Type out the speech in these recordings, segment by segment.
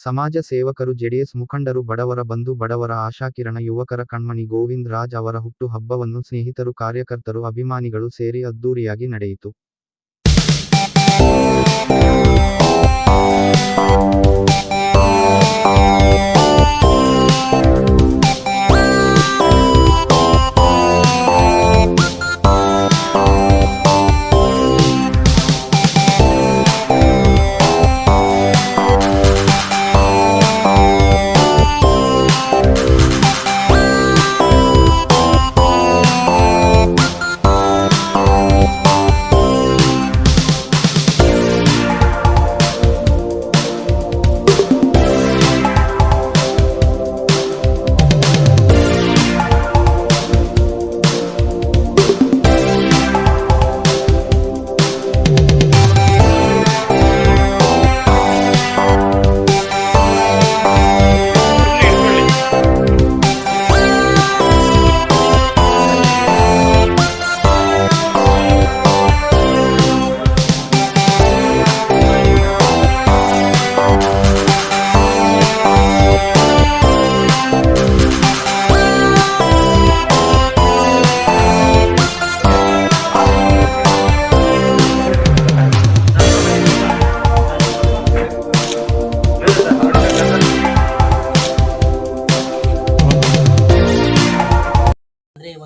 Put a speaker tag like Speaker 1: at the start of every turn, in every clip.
Speaker 1: ಸಮಾಜ ಸೇವಕರು, ಜೆಡಿಎಸ್ ಮುಖಂಡರು, ಬಡವರ ಬಂಧು, ಬಡವರ ಆಶಾಕಿರಣ, ಯುವಕರ ಕಣ್ಮಣಿ ಗೋವಿಂದ್ ರಾಜ್ ಅವರ ಹುಟ್ಟು ಹಬ್ಬವನ್ನು ಸ್ನೇಹಿತರು, ಕಾರ್ಯಕರ್ತರು, ಅಭಿಮಾನಿಗಳು ಸೇರಿ ಅದ್ದೂರಿಯಾಗಿ ನಡೆಯಿತು.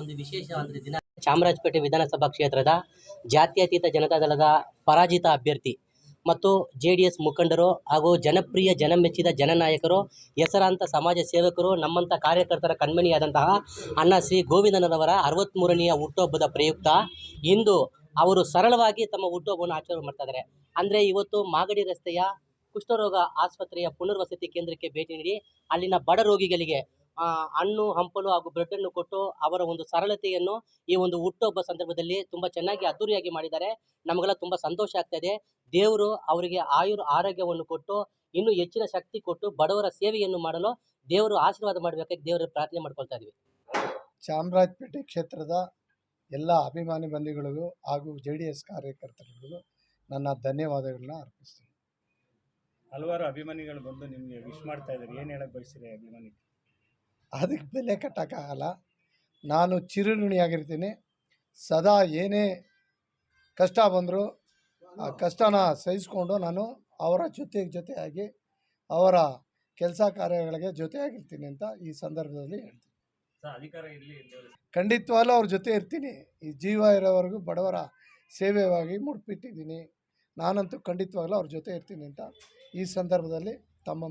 Speaker 2: ಒಂದು ವಿಶೇಷ ದಿನ ಚಾಮರಾಜಪೇಟೆ ವಿಧಾನಸಭಾ ಕ್ಷೇತ್ರದ ಜಾತ್ಯತೀತ ಜನತಾದಳದ ಪರಾಜಿತ ಅಭ್ಯರ್ಥಿ ಮತ್ತು ಜೆಡಿಎಸ್ ಮುಖಂಡರು ಹಾಗೂ ಜನಪ್ರಿಯ ಜನಮೆಚ್ಚಿದ ಜನನಾಯಕರು, ಹೆಸರಾಂತ ಸಮಾಜ ಸೇವಕರು, ನಮ್ಮಂಥ ಕಾರ್ಯಕರ್ತರ ಕಣ್ಮಣಿಯಾದಂತಹ ಅಣ್ಣ ಶ್ರೀ ಗೋವಿಂದಣ್ಣನವರ 63ನೆಯ ಹುಟ್ಟುಹಬ್ಬದ ಪ್ರಯುಕ್ತ ಇಂದು ಅವರು ಸರಳವಾಗಿ ತಮ್ಮ ಹುಟ್ಟುಹಬ್ಬವನ್ನು ಆಚರಣೆ ಮಾಡ್ತಾ ಇದ್ದಾರೆ. ಅಂದರೆ ಇವತ್ತು ಮಾಗಡಿ ರಸ್ತೆಯ ಕುಷ್ಠರೋಗ ಆಸ್ಪತ್ರೆಯ ಪುನರ್ವಸತಿ ಕೇಂದ್ರಕ್ಕೆ ಭೇಟಿ ನೀಡಿ ಅಲ್ಲಿನ ಬಡ ರೋಗಿಗಳಿಗೆ ಹಣ್ಣು ಹಂಪಲು ಹಾಗೂ ಬ್ರೆಡ್ ಅನ್ನು ಕೊಟ್ಟು ಅವರ ಒಂದು ಸರಳತೆಯನ್ನು ಈ ಒಂದು ಹುಟ್ಟುಹಬ್ಬ ಸಂದರ್ಭದಲ್ಲಿ ತುಂಬಾ ಚೆನ್ನಾಗಿ ಅದ್ದೂರಿಯಾಗಿ ಮಾಡಿದ್ದಾರೆ. ನಮಗೆಲ್ಲ ತುಂಬಾ ಸಂತೋಷ ಆಗ್ತಾ ಇದೆ. ದೇವರು ಅವರಿಗೆ ಆರೋಗ್ಯವನ್ನು ಕೊಟ್ಟು ಇನ್ನೂ ಹೆಚ್ಚಿನ ಶಕ್ತಿ ಕೊಟ್ಟು ಬಡವರ ಸೇವೆಯನ್ನು ಮಾಡಲು ದೇವರು ಆಶೀರ್ವಾದ ಮಾಡಬೇಕಾಗಿ ದೇವರ ಪ್ರಾರ್ಥನೆ ಮಾಡ್ಕೊಳ್ತಾ ಇದೀವಿ.
Speaker 3: ಚಾಮರಾಜಪೇಟೆ ಕ್ಷೇತ್ರದ ಎಲ್ಲ ಅಭಿಮಾನಿ ಬಂಧುಗಳಿಗೂ ಹಾಗೂ JDS ಕಾರ್ಯಕರ್ತರಿಗೂ ನನ್ನ ಧನ್ಯವಾದಗಳನ್ನ ಅರ್ಪಿಸ್ತೀನಿ.
Speaker 4: ಹಲವಾರು ಅಭಿಮಾನಿಗಳು ಬಂದು ನಿಮಗೆ ವಿಶ್ ಮಾಡ್ತಾ ಇದ್ದಾರೆ, ಏನು ಹೇಳಕ್ಕೆ ಬಯಸ್ತೀರಿ ಅಭಿಮಾನಿ?
Speaker 3: ಅದಕ್ಕೆ ಬೆಲೆ ಕಟ್ಟೋಕ್ಕಾಗಲ್ಲ. ನಾನು ಚಿರಋಣಿಯಾಗಿರ್ತೀನಿ. ಸದಾ ಏನೇ ಕಷ್ಟ ಬಂದರೂ ಆ ಕಷ್ಟನ ಸಹಿಸ್ಕೊಂಡು ನಾನು ಅವರ ಜೊತೆಯಾಗಿ ಅವರ ಕೆಲಸ ಕಾರ್ಯಗಳಿಗೆ ಜೊತೆಯಾಗಿರ್ತೀನಿ ಅಂತ ಈ ಸಂದರ್ಭದಲ್ಲಿ ಹೇಳ್ತೀನಿ. ಖಂಡಿತವಾಗ್ಲೂ ಅವ್ರ ಜೊತೆ ಇರ್ತೀನಿ. ಈ ಜೀವ ಇರೋವರೆಗೂ ಬಡವರ ಸೇವೆಯಾಗಿ ಮುಡುಪಿಟ್ಟಿದ್ದೀನಿ. ನಾನಂತೂ ಖಂಡಿತವಾಗ್ಲೂ ಅವ್ರ ಜೊತೆ ಇರ್ತೀನಿ ಅಂತ ಈ ಸಂದರ್ಭದಲ್ಲಿ ತಮ್ಮ